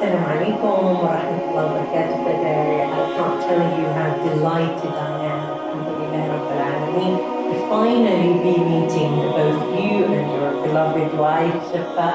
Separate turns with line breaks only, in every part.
Assalamu alaikum wa rahmatullahi wa barakatuh, brother. I can't tell you how delighted I am, alhamdulillah rabbil alameen, to finally be meeting both you and your beloved wife, Shafa.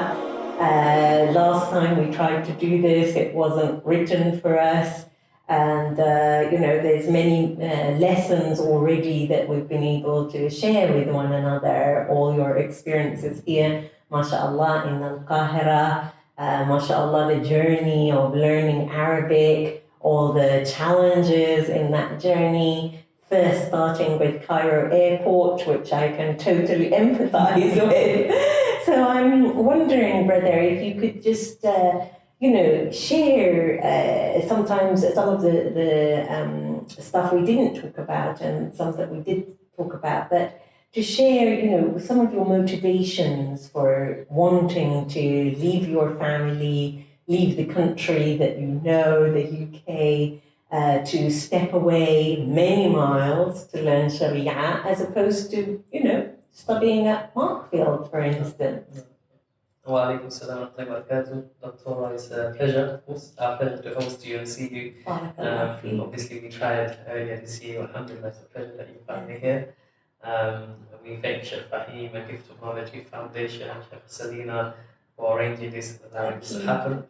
Last time we tried to do this, it wasn't written for us. And, there's many lessons already that we've been able to share with one another, all your experiences here, mashallah, in Al-Qahira. MashaAllah, the journey of learning Arabic, all the challenges in that journey, first starting with Cairo Airport, which I can totally empathize with. So I'm wondering, brother, if you could just, share sometimes some of the stuff we didn't talk about and some that we did talk about, but to share, some of your motivations for wanting to leave your family, leave the country that you know, the UK, to step away many miles to learn Sharia, as opposed to, studying at Markfield, for instance.
Wa alaikum salam wa rahmatullahi wa barakatuh. Doctor, it's a pleasure, of course. Our pleasure to host you and see you. Obviously, we tried earlier this year. Alhamdulillah, it's a pleasure that you found me here. We thank Sheikh Fahim and Gift of Knowledge Foundation and Sheikh Salina for arranging this and allowing this to happen.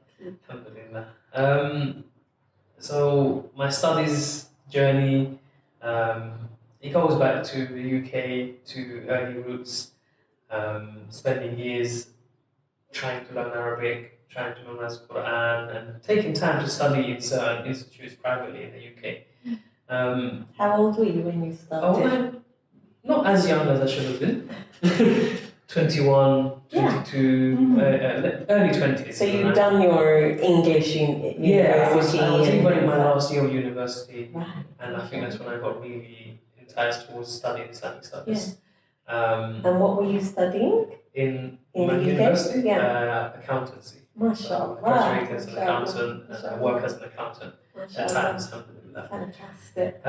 Alhamdulillah. So my studies journey, it goes back to the UK, to early roots, spending years trying to learn Arabic, trying to memorize Quran, and taking time to study in certain institutes privately in the UK.
How old were you when you started?
Not as young as I should have been. 21, 22, early 20s.
So you've done your English university?
Yeah, I was even in my last year of university,
right.
And I think that's when I got really enticed towards studying Islamic studies.
Yeah. And what were you studying?
In my university?
Yeah.
Accountancy.
MashaAllah.
I graduated as an accountant, and I work as an accountant at times.
Fantastic.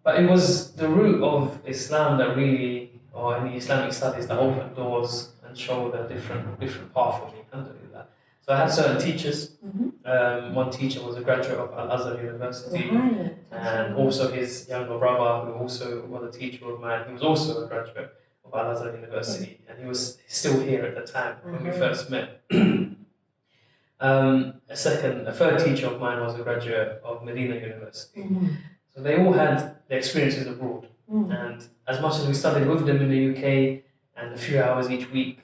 But it was the root of Islam that really, or any Islamic studies, that opened doors and showed a different path for me. Alhamdulillah. So I had certain teachers.
Mm-hmm.
One teacher was a graduate of Al-Azhar University,
right.
and also his younger brother, who also was a teacher of mine, he was also a graduate of Al-Azhar University, and he was still here at the time when we first met. A third teacher of mine was a graduate of Medina University.
Mm-hmm.
So they all had their experiences abroad. And as much as we studied with them in the UK and a few hours each week,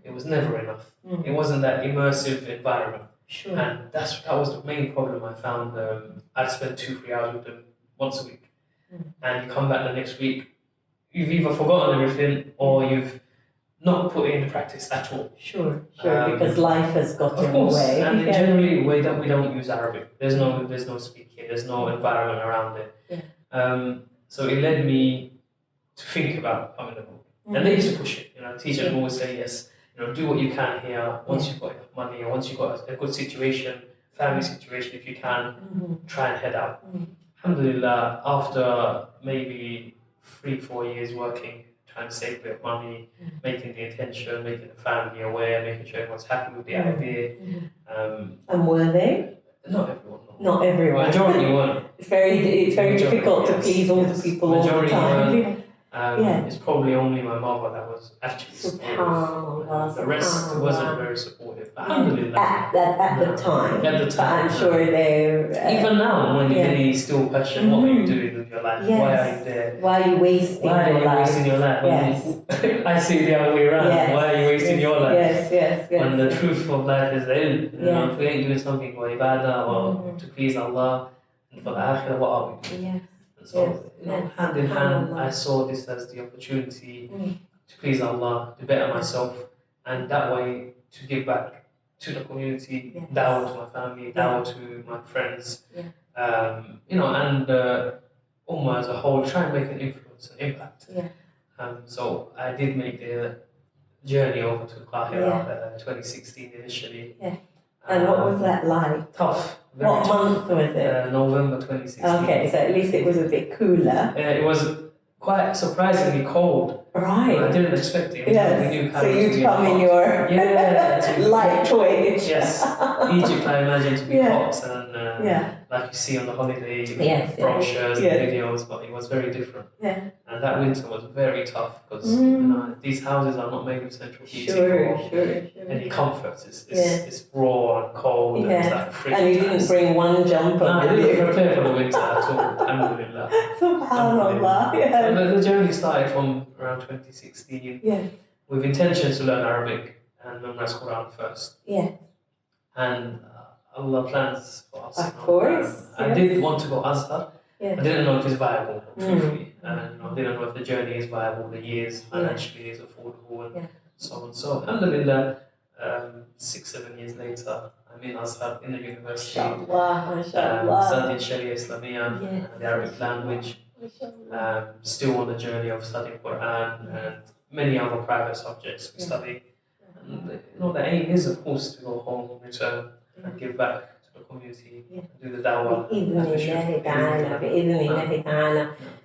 it was never enough. It wasn't that immersive environment.
Sure.
And that was the main problem I found. I'd spend 2-3 hours with them once a week. And you come back the next week, you've either forgotten everything or you've not put it into practice at all.
Sure, because life has got in the way.
And generally we don't use Arabic. There's no speaking, there's no environment around it.
Yeah.
So it led me to think about coming abroad. And they used to push it. Teachers would always say, yes, do what you can here. Once you've got enough money, or once you've got a good situation, family situation, if you can, try and head out. Alhamdulillah, after maybe 3-4 years working, trying to save a bit of money, making the intention, making the family aware, making sure everyone's happy with the idea.
And were they?
Not everyone.
Not everyone.
Majority weren't.
It's very difficult to please all the people all the time.
It's probably only my mother that was actually supportive. The rest wasn't very supportive. Alhamdulillah.
At the time.
At the time.
But I'm sure they're...
even now, when they still question, what are you doing with your life?
Yes.
Why are you there?
Why are you wasting your life?
Why are you wasting your life?
Yes.
I see the other way around.
Yes.
Why are you wasting your life?
Yes.
When the truth of life is if we ain't doing something for ibadah or to please Allah and for the akhirah, what are we doing?
Yes.
So, hand in hand, I saw this as the opportunity to please Allah, to better myself, and that way to give back to the community, dawah to my family, dawah to my friends, and ummah as a whole, try and make an influence, an impact. So I did make the journey over to Qahira 2016 initially.
And what was that like?
Tough.
What month was it?
November 2016.
Okay, so at least it was a bit cooler.
It was quite surprisingly cold.
Right.
I didn't expect it.
Yes.
We knew
So you'd come in your lightweight.
Yes. Egypt, I imagine to be hot and like you see on the holiday brochures and videos, but it was very different.
Yeah.
And that winter was very tough because these houses are not made with central heating or any comforts. It's raw and cold and it's like frigid.
And you didn't bring one jumper.
No, I didn't prepare for the winter at all. Alhamdulillah.
Subhanallah. Yeah.
So the journey started from around 2016 with intention to learn Arabic and memorize Quran first.
Yeah.
And Allah plans for us.
Of course.
I did want to go Azhar.
Yeah.
I didn't know if it's viable, truthfully. And I didn't know if the journey is viable, the years financially is affordable, and so on. So, alhamdulillah, 6-7 years later, I'm in Azhar in the university. Studying Sharia Islamiyah, the Arabic language. Still on the journey of studying Quran and many other private subjects we study. And the aim is, of course, to go home, return, and give back to the community, do the dawah.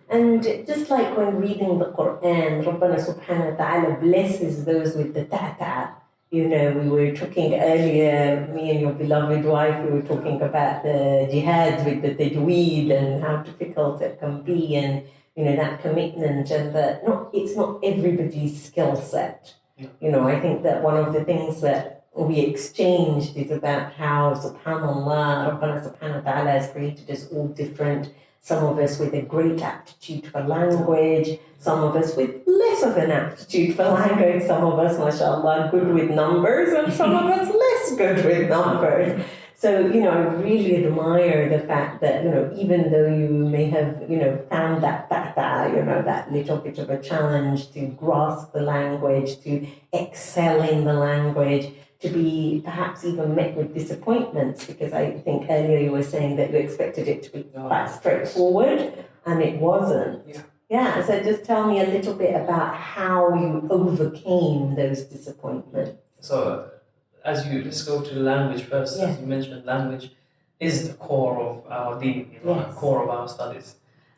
And just like when reading the Quran, Rabbana subhanahu wa ta'ala blesses those with the ta'ta'. You know, we were talking earlier, me and your beloved wife, we were talking about the jihad with the tajweed and how difficult it can be and, that commitment and that it's not everybody's skill set. I think that one of the things that we exchanged is about how, subhanallah, Rabbana subhanahu wa ta'ala has created us all different. Some of us with a great aptitude for language, some of us with less of an aptitude for language, some of us, mashallah, good with numbers, and some of us less good with numbers. So, I really admire the fact that, even though you may have, found that that little bit of a challenge to grasp the language, to excel in the language, to be perhaps even met with disappointments, because I think earlier you were saying that you expected it to be quite straightforward, and it wasn't. So just tell me a little bit about how you overcame those disappointments.
So, let's go to the language first. As you mentioned, language is the core of our deen, core of our studies.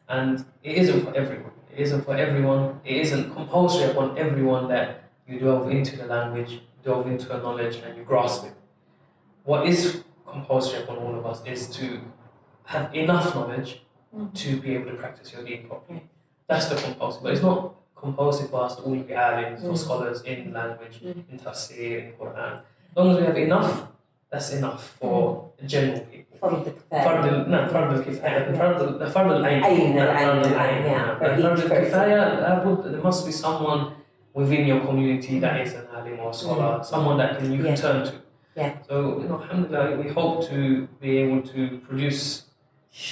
And it isn't for everyone. It isn't compulsory upon everyone that you delve into the language, delve into a knowledge and you grasp it. What is compulsory upon all of us is to have enough knowledge to be able to practice your deen properly. That's the compulsory. But it's not compulsory for us to all be alims or scholars in language, in tafsir, in Quran. As long as we have enough, that's enough for general people. فرض الكفاية. There must be someone within your community that is an alim or scholar, someone that you can turn to. So, alhamdulillah, we hope to be able to produce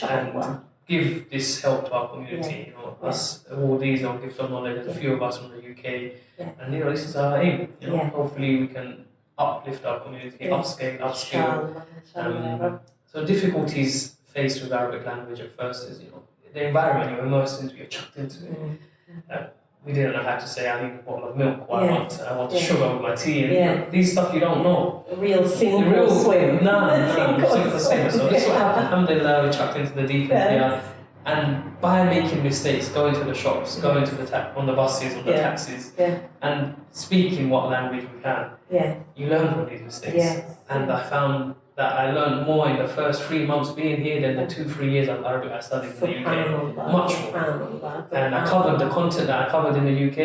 and give this help to our community. Us, all these gift of knowledge, there's a few of us from the UK, and this is our aim. Hopefully we can uplift our community, upskill. So difficulties faced with Arabic language at first is, the environment you're immersed into, you're chucked into it. We didn't know how to say, I need a bottle of milk, or I want sugar with my tea, and these stuff you don't know.
The real swim.
No, sink or swim. So this is what happened. Alhamdulillah, we chucked into the deep end here. And by making mistakes, going to the shops, going to on the buses, on the taxis, and speaking what language we can, you learn from these mistakes. And I found that I learned more in the first 3 months being here than the 2-3 years of Arabic I studied in the UK. Much more. And I covered the content that I covered in the UK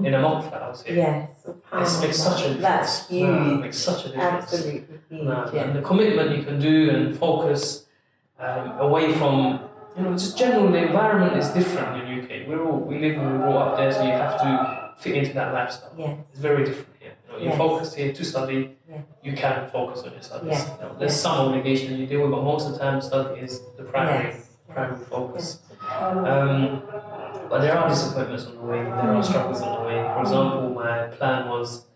in a month that I was here. It makes such a difference.
That's huge.
It makes such a difference.
Absolutely huge.
And the commitment you can do and focus away from, just general, the environment is different in the UK. We live and we grow up there, so you have to fit into that lifestyle. It's very different here. You focus here to study, you can focus on your studies. There's some obligation you deal with, but most of the time study is the primary focus. But there are disappointments on the way, there are struggles on the way. For example, my plan was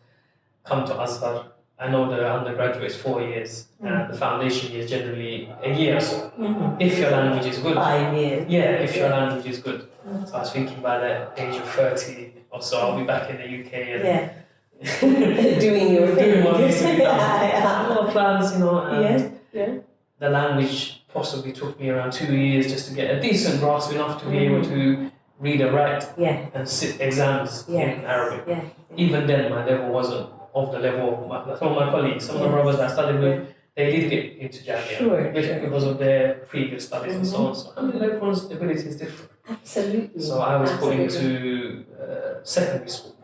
come to Azhar. I know the undergraduate is 4 years, and the foundation year is generally a year or so. If your language is good.
5 years.
Yeah, if your language is good. So I was thinking by the age of 30 or so, I'll be back in the UK and
doing your thing.
Doing what needs to be done. A lot of plans, and the language possibly took me around 2 years just to get a decent grasp, enough to be able to read and write
Yeah.
and sit exams
Yeah.
in Arabic.
Yeah.
Even then, my level wasn't of the level of some of my colleagues, some of the
Yes.
brothers I studied with.
Yeah.
They did get into Jamia
Sure,
because of their previous studies and so on. So everyone's ability is different.
Absolutely.
So I was put
Absolutely.
into secondary school,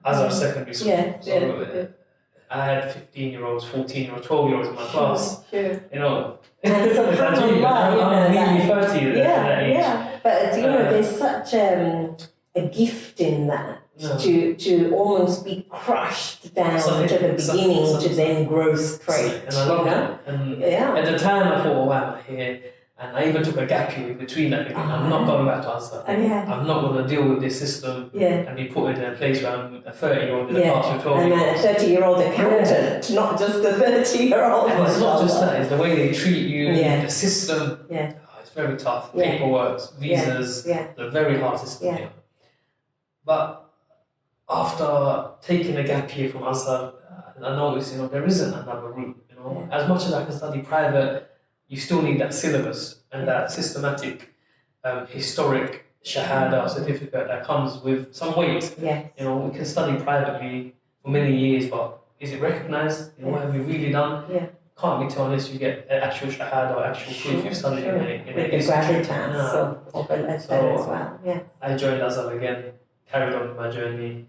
Azhar
secondary school.
Yeah.
So I had 15-year-olds, 14-year-olds, 12-years in my class.
Sure.
You know,
And subhanAllah,
I'm nearly 30 at that age.
Yeah. But there's such a gift in that.
No.
To almost be crushed down to the beginning to then grow straight.
And I love that. And at the time I thought, oh, why am I here? And I even took a gap year in between that. I'm not going back to Al-Azhar. I'm not going to deal with this system and be put in a place where I'm a 30-year-old in a class with 12
and a 30-year-old accountant, not just a 30-year-old.
And it's not just that, it's the way they treat you, the system. It's very tough. Paperwork, visas, the very hard system here. But after taking a gap year from Al-Azhar, I noticed, there isn't another route. As much as I can study private, you still need that syllabus and that systematic, historic shahada certificate that comes with some weight.
Yes.
We can study privately for many years, but is it recognized? What have you really done? Can't be told unless you get an actual shahada or actual proof you've studied in an institute.
Of Al-Azhar as well.
I joined Zaza again, carried on with my journey.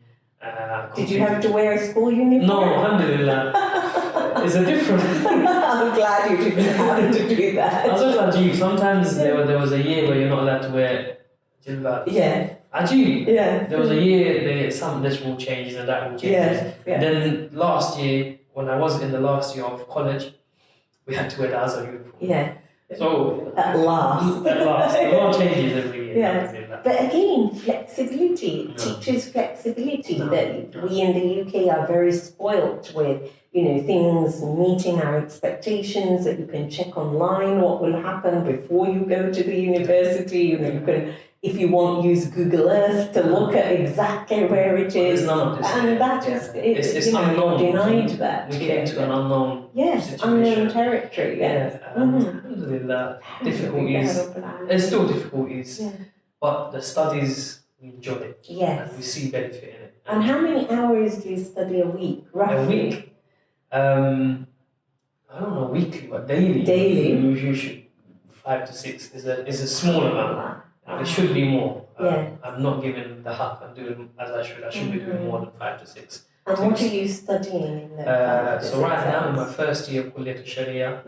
Did you have to wear a school uniform?
No, alhamdulillah. It's a different.
I'm glad you didn't have to do that.
I was also Ajib. Sometimes there was a year where you're not allowed to wear jilbab.
Yeah.
Ajib.
Yeah.
There was a year this rule changes and that rule changes. And then last year, when I was in the last year of college, we had to wear the Azhar uniform.
Yeah.
So
at last,
the law changes every year.
Yeah. But again, flexibility, teachers' flexibility. That we in the UK are very spoilt with, things meeting our expectations. That you can check online what will happen before you go to the university. You can, if you want, use Google Earth to look at exactly where it is. And that is,
it's unknown.
Denied that.
We came to an unknown situation.
Unknown territory. Yes.
Alhamdulillah, difficulties. There's still difficulties, but the studies, we enjoy it.
Yes.
And we see benefit in it.
And how many hours do you study a week, roughly?
A week? I don't know weekly, but daily.
Daily?
You should 5 to 6 is a small amount. It should be more. I'm not giving the haq. I'm doing as I should. I should be doing more than 5 to 6.
And what are you studying in the
So right now, in my first year of Kulliyat Sharia,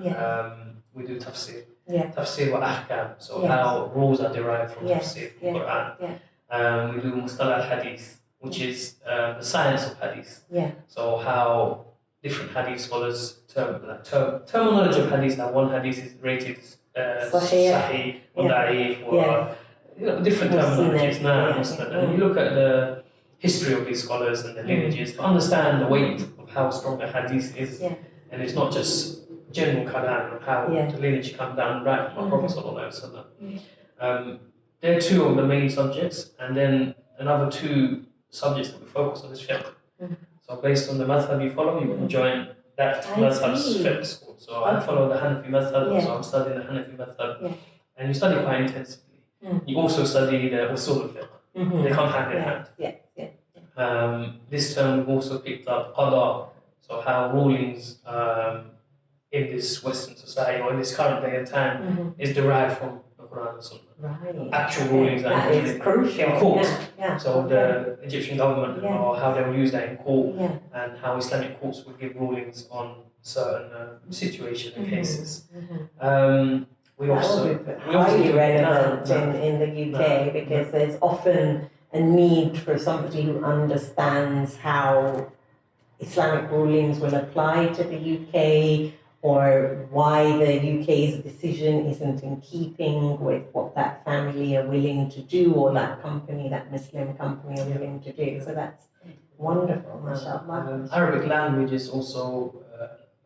we do tafsir. Tafsir wa ahkam. So how rules are derived from tafsir, Quran. We do mustalah al-hadith, which is the science of hadith. So how different hadith scholars terminology of hadith. Now one hadith is rated sahih or da'if or different terminologies. And you look at the history of these scholars and the lineages to understand the weight of how strong a hadith is. And it's not just general kalam of how the lineage come down right from the Prophet sallallahu alaihi wasallam. They're two of the main subjects, and then another two subjects that we focus on is fiqh. So based on the madhab you follow, you can join that madhab's fiqh school. So I follow the Hanafi madhab, so I'm studying the Hanafi madhab. And you study quite intensively. You also study the usul al-fiqh. They come hand in hand. This term we've also picked up qada, so how rulings in this Western society or in this current day and time is derived from the Quran and Sunnah. Actual rulings that
is crucial
in court. So the Egyptian government or how they will use that in court and how Islamic courts would give rulings on certain situations and cases. We also
highly relevant in the UK because there's often a need for somebody who understands how Islamic rulings will apply to the UK, or why the UK's decision isn't in keeping with what that family are willing to do, or that company, that Muslim company, are willing to do. So that's wonderful, mashallah.
Arabic language is also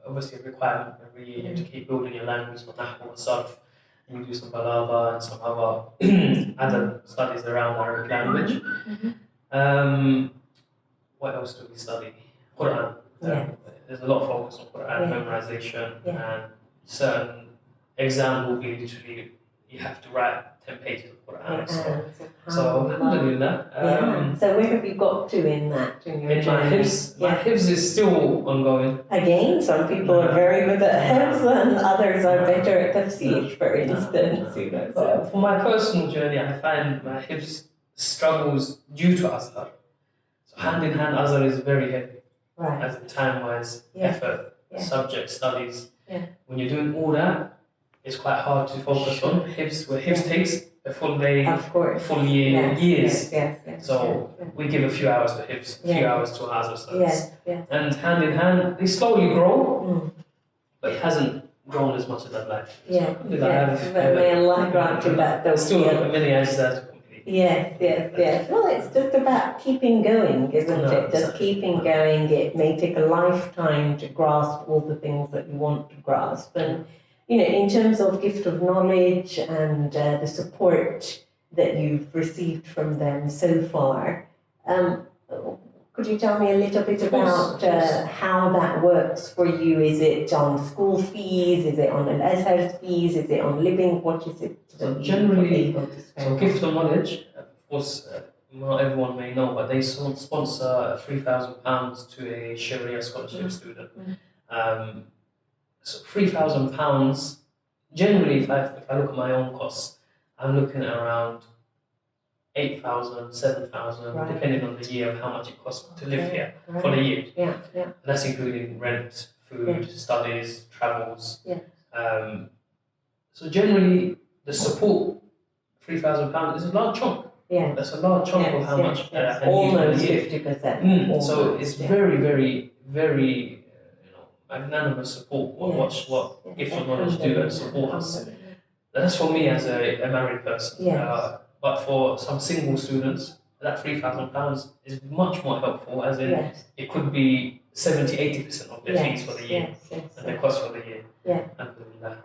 obviously a requirement every year to keep building your language, nahwu and sarf. We do some balagha and some other studies around Arabic language. What else do we study? Quran. There's a lot of focus on Quran memorization, and certain exam will be literally you have to write 10 pages of Quran. So
SubhanAllah.
alhamdulillah.
So where have you got to in that? In your
In my
journey?
hifz, my hifz is still ongoing.
Again, some people are very good at hifz and others are better at tafsir, for instance. You know, so.
For my personal journey, I find my hifz struggles due to Azhar. So hand in hand, Azhar is very heavy.
Right.
As in time-wise, effort, subject studies. When you're doing all that, it's quite hard to focus on hifz, where hifz takes a full day, full year, years. So we give a few hours to hifz, a few hours to Azhar studies. And hand in hand, they slowly grow, but it hasn't grown as much as I'd like.
May Allah grant you that.
There's still many answers there to complete.
Yes. Well, it's just about keeping going, isn't it? Just keeping going. It may take a lifetime to grasp all the things that you want to grasp. And, you know, in terms of gift of knowledge and the support that you've received from them so far, could you tell me a little bit about how that works for you? Is it on school fees? Is it on Al-Azhar fees? Is it on living? What is it?
So generally, gift of knowledge, of course, not everyone may know, but they sponsor £3,000 to a Sharia scholarship student. So £3,000, generally, if I look at my own costs, I'm looking at around 8,000, 7,000, depending on the year of how much it costs to live here for the year. And that's including rent, food, studies, travels. So generally, the support, £3,000 is a large chunk. That's a large chunk of how much
almost 50%.
So it's very, very, very magnanimous support. What gift of knowledge do and support us. That's for me as a married person. But for some single students, that £3,000 is much more helpful, as in it could be 70-80% of their fees for the year and their cost for the year.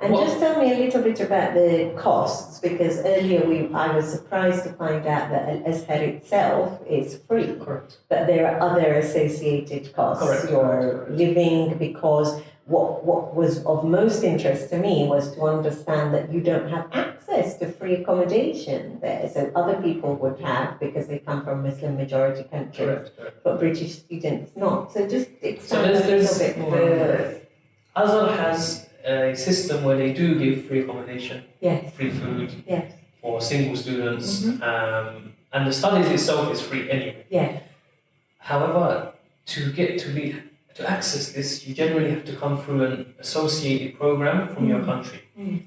And just tell me a little bit about the costs, because earlier I was surprised to find out that Al-Azhar itself is free.
Correct.
But there are other associated costs. Your living, because what was of most interest to me was to understand that you don't have access to free accommodation there. So other people would have, because they come from Muslim majority countries, but British students not. So just expand a little bit more.
Azhar has a system where they do give free accommodation, free food for single students, and the studies itself is free anyway. However, to access this, you generally have to come through an associated program from your country.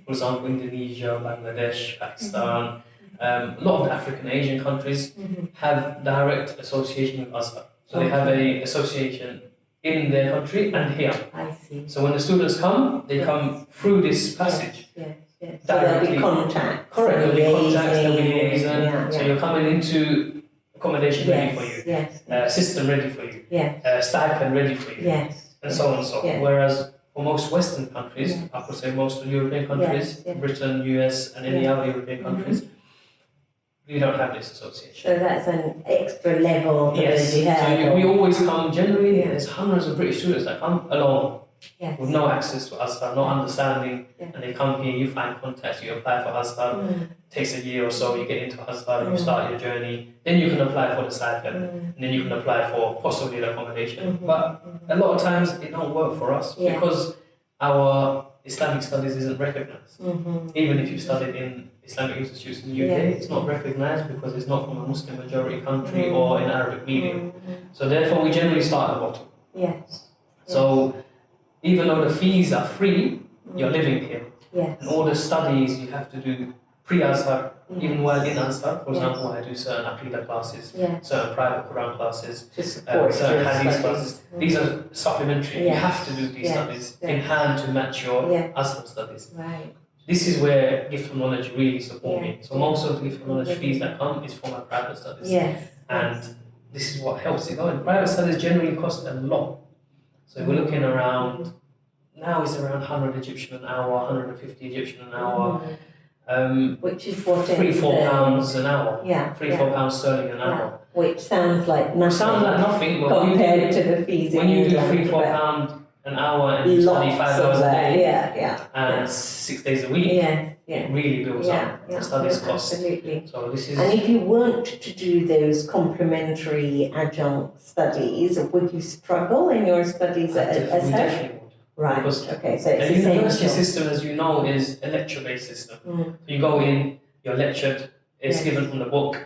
For example, Indonesia, Bangladesh, Pakistan, a lot of the African Asian countries have direct association with Azhar. So they have an association in their country and here.
I see.
So when the students come, they come through this passage.
So there'll be contact.
Correct, there'll be contacts, there'll be liaison. So you're coming into accommodation ready for you, system ready for you, stipend ready for you, and so on and so on. Whereas for most Western countries, I could say most European countries, Britain, US, and any other European countries, we don't have this association.
So that's an extra level that you have.
So we always come, generally, there's hundreds of British students that come alone. With no access to Azhar, no understanding, and they come here, you find contacts, you apply for Azhar, takes a year or so, you get into Azhar, you start your journey, then you can apply for the stipend, and then you can apply for possibly the accommodation. But a lot of times it don't work for us because our Islamic studies isn't recognized. Even if you studied in Islamic institutes in the UK, it's not recognized because it's not from a Muslim majority country or in Arabic medium. So therefore we generally start at the bottom. So even though the fees are free, you're living here. And all the studies you have to do pre-Azhar, even while in Azhar. For example, I do certain Aqidah classes, certain private Quran classes, certain Hadith classes. These are supplementary. You have to do these studies in hand to match your Azhar studies. This is where gift of knowledge really support me. So most of the gift of knowledge fees that come is for my private studies. And this is what helps it going. Private studies generally cost a lot. So we're looking around, now it's around 100 Egyptian an hour, 150 Egyptian an hour,
which is what
£3-4 pounds an hour, £3-4 pounds sterling an hour.
Which sounds like nothing.
Sounds like nothing, but
compared to the fees
when you do
England,
£3-4 pound an hour and you study 5 hours a day, and 6 days a week, it really builds up. The studies cost.
Absolutely.
So this is.
And if you weren't to do those complementary adjunct studies, would you struggle in your studies at Azhar?
Definitely would.
Right.
Because
okay. So it's
the university
essential.
system, as you know, is a lecture-based system. So you go in, you're lectured. It's given from the book.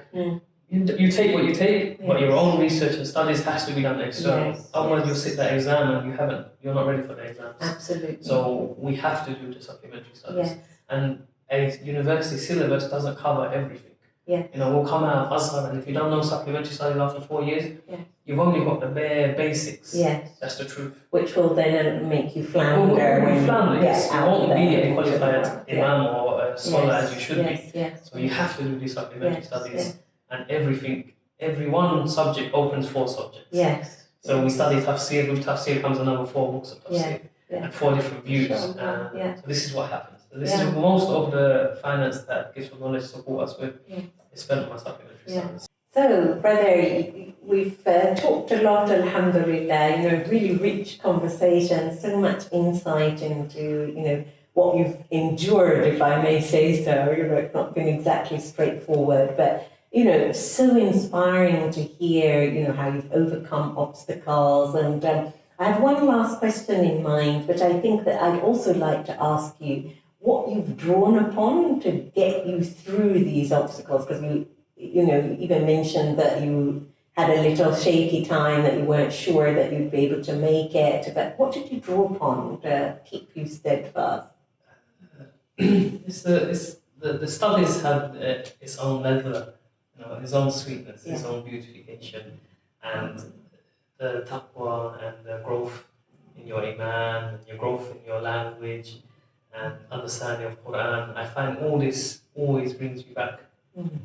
You take what you take, but your own research and studies has to be done externally. Otherwise, you'll sit that exam and you're not ready for the exams.
Absolutely.
So we have to do the supplementary studies. And a university syllabus doesn't cover everything. We'll come out of Azhar, and if you don't know supplementary studies after 4 years, you've only got the bare basics. That's the truth.
Which will then make you flounder.
Yes. You won't be a qualified imam or a scholar as you should be. So you have to do these supplementary studies. And every one subject opens 4 subjects. So we study tafsir, with tafsir comes another 4 books of tafsir, and 4 different views. So this is what happens. So this is most of the finance that Gifts of Knowledge support us with is spent on supplementary studies.
So, brother, we've talked a lot, alhamdulillah, really rich conversation, so much insight into, what you've endured, if I may say so. It's not been exactly straightforward, but so inspiring to hear, how you've overcome obstacles. And I have one last question in mind, which I think that I'd also like to ask you, what you've drawn upon to get you through these obstacles, because you even mentioned that you had a little shaky time, that you weren't sure that you'd be able to make it, but what did you draw upon to keep you steadfast?
The studies have its own level. His own sweetness, his own beautification, and the taqwa and the growth in your iman, and your growth in your language, and understanding of Quran. I find all this always brings you back.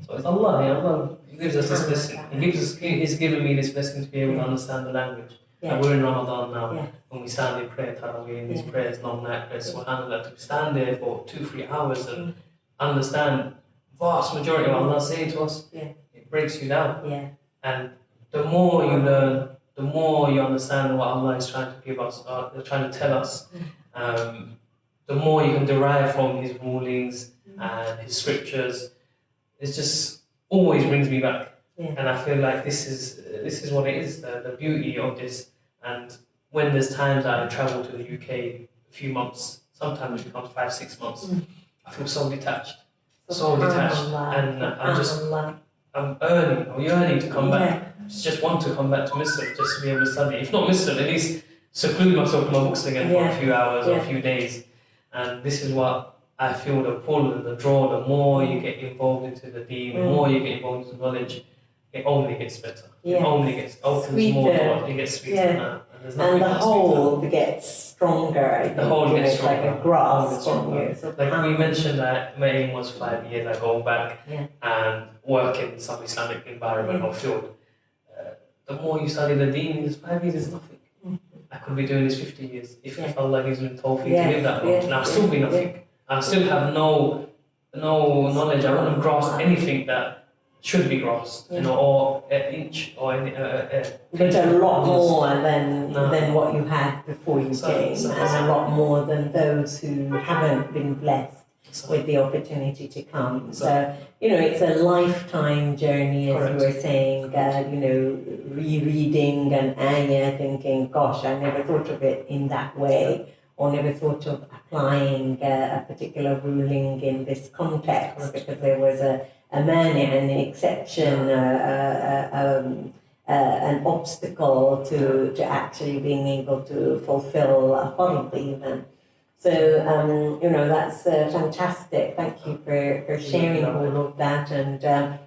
So it's Allah gives us this blessing. He's given me this blessing to be able to understand the language. And we're in Ramadan now, when we stand in prayer, Tarawih, in these prayers, long night prayers, subhanAllah, to stand there for 2-3 hours and understand vast majority of Allah saying to us, it breaks you down. And the more you learn, the more you understand what Allah is trying to give us, trying to tell us, the more you can derive from His rulings and His scriptures. It just always brings me back. And I feel like this is what it is, the beauty of this. And when there's times that I travel to the UK a few months, sometimes it becomes 5-6 months, I feel so detached. And I'm yearning to come back. Just want to come back to Misr, just to be able to study. If not Misr, at least seclude myself in my books again for a few hours or a few days. And this is what I feel, the pull and the draw. The more you get involved into the deen, the more you get involved into knowledge, it only gets better. It only gets opens more doors. It gets sweeter now.
And the whole gets stronger.
The whole gets stronger.
Like a grasp on you. So
like we mentioned that my aim was 5 years I go back and work in some Islamic environment or field. The more you study the deen, 5 years is nothing. I could be doing this 50 years if Allah gives me the tawfiq to live that long. And I'll still be nothing. I still have no knowledge. I wouldn't grasp anything that should be grasped, or an inch or
but a lot more than what you had before you came, and a lot more than those who haven't been blessed with the opportunity to come. So, it's a lifetime journey, as you were saying, rereading an ayah, thinking, gosh, I never thought of it in that way, or never thought of applying a particular ruling in this context, because there was a mani, an exception, an obstacle to actually being able to fulfill a fard even. So, that's fantastic. Thank you for sharing all of that. And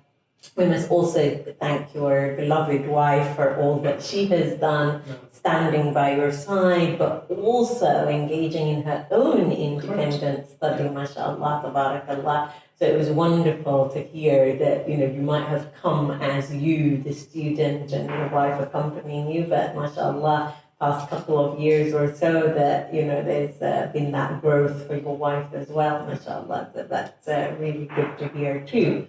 we must also thank your beloved wife for all that she has done, standing by your side, but also engaging in her own independent study, mashallah, tabarakallah. So it was wonderful to hear that, you might have come as you, the student, and your wife accompanying you, but mashallah, past couple of years or so that, there's been that growth for your wife as well, mashallah. So that's really good to hear too.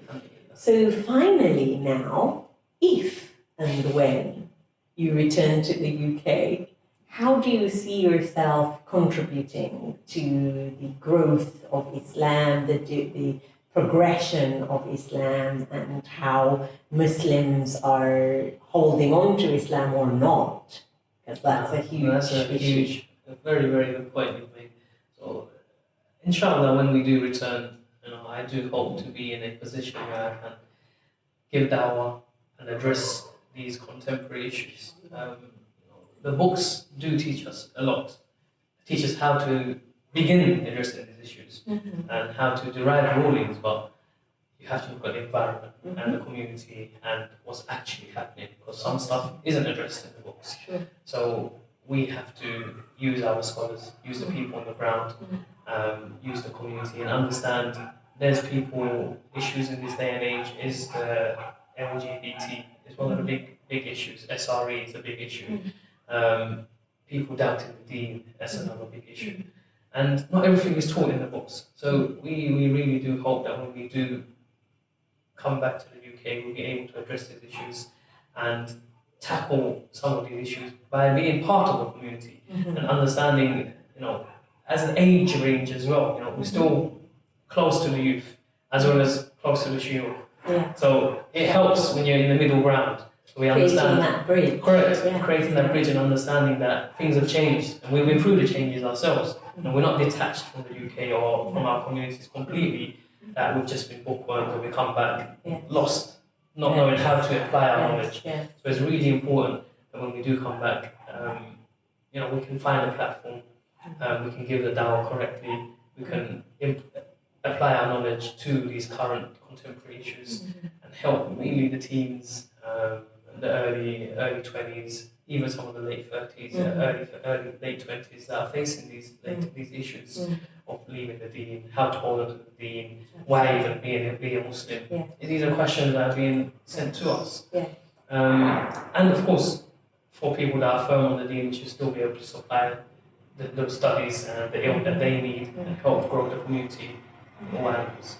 So finally now, if and when you return to the UK, how do you see yourself contributing to the growth of Islam, the progression of Islam, and how Muslims are holding on to Islam or not? Because that's a huge issue.
A very, very good point you've made. So, inshallah, when we do return, I do hope to be in a position where I can give dawah and address these contemporary issues. The books do teach us a lot. They teach us how to begin addressing these issues and how to derive rulings, but you have to look at the environment and the community and what's actually happening, because some stuff isn't addressed in the books.
Sure.
So we have to use our scholars, use the people on the ground, use the community, and understand there's people issues in this day and age. Is the LGBT is one of the big issues. SRE is a big issue. People doubting the deen, that's another big issue. And not everything is taught in the books. So we really do hope that when we do come back to the UK, we'll be able to address these issues and tackle some of these issues by being part of the community and understanding, as an age range as well. We're still close to the youth as well as close to the shuyukh.
Yeah.
So it helps when you're in the middle ground. So we understand
that bridge.
Correct.
Yeah.
Creating that bridge and understanding that things have changed and we've been through the changes ourselves. And we're not detached from the UK or from our communities completely. That we've just been bookworms and we come back lost, not knowing how to apply our knowledge.
Yeah.
So it's really important that when we do come back, we can find a platform, we can give the dawah correctly, we can apply our knowledge to these current contemporary issues and help really the teens, the early 20s, even some of the late 30s, early late 20s that are facing these issues of leaving the deen, how to hold on to the deen, why even be a Muslim.
Yeah.
These are questions that are being sent to us.
Yeah.
And of course, for people that are firm on the deen, we should still be able to supply the studies and the ilm that they need and help grow the community in all angles.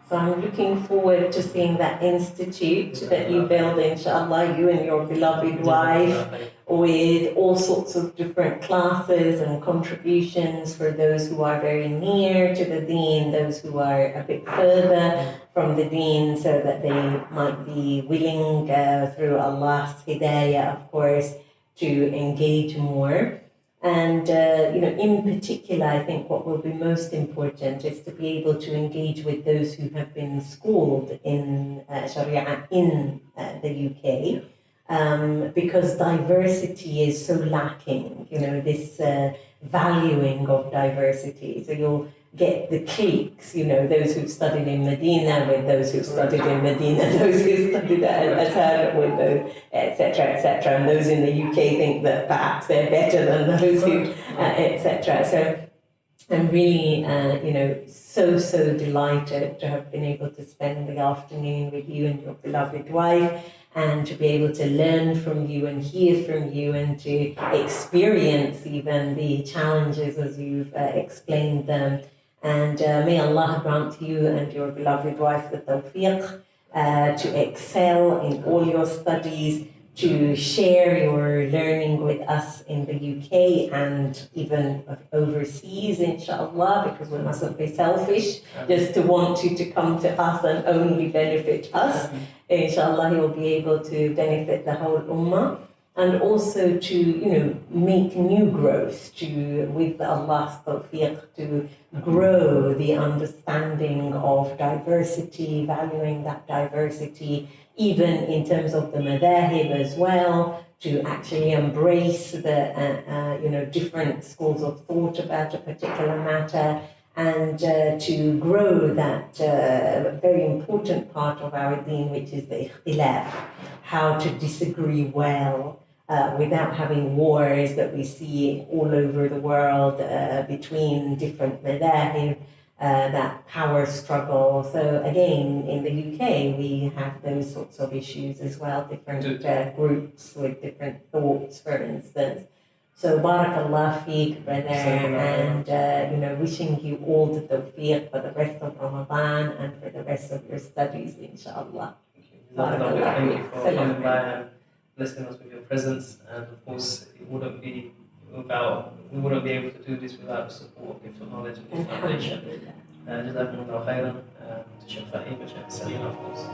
So I'm looking forward to seeing that institute that you build, inshallah, you and your beloved wife, with all sorts of different classes and contributions for those who are very near to the deen, those who are a bit further from the deen, so that they might be willing, through Allah's hidayah, of course, to engage more. And, in particular, I think what will be most important is to be able to engage with those who have been schooled in Sharia in the UK, because diversity is so lacking, this valuing of diversity. So you'll get the cliques, those who've studied in Medina with those who've studied in Medina, those who studied at Al-Azhar with those, etc. And those in the UK think that perhaps they're better than those who, etc. So I'm really, so delighted to have been able to spend the afternoon with you and your beloved wife, and to be able to learn from you and hear from you and to experience even the challenges as you've explained them. And may Allah grant you and your beloved wife the tawfiq to excel in all your studies, to share your learning with us in the UK and even overseas, inshallah, because we mustn't be selfish just to want you to come to us and only benefit us. Inshallah, he will be able to benefit the whole ummah. And also to, make new growth, with Allah's tawfiq, to grow the understanding of diversity, valuing that diversity, even in terms of the madahib as well, to actually embrace the, different schools of thought about a particular matter, and to grow that very important part of our deen, which is the ikhtilaf, how to disagree well, without having wars that we see all over the world between different madahib, that power struggle. So again, in the UK, we have those sorts of issues as well, different groups with different thoughts, for instance. So barakallah feek, brother, and wishing you all the tawfiq for the rest of Ramadan and for the rest of your studies, inshallah.
Thank you for coming by and blessing us with your presence, and of course it wouldn't be we wouldn't be able to do this without the support of Gift of Knowledge and Gift Foundation. جزاكم الله خيرا. Sheikh Fahim and Sheikh Salim, of course.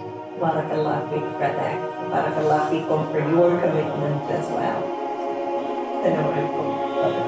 Barakallah feek, brother. Barakallah feekum for your commitment as well. Assalamu alaikum.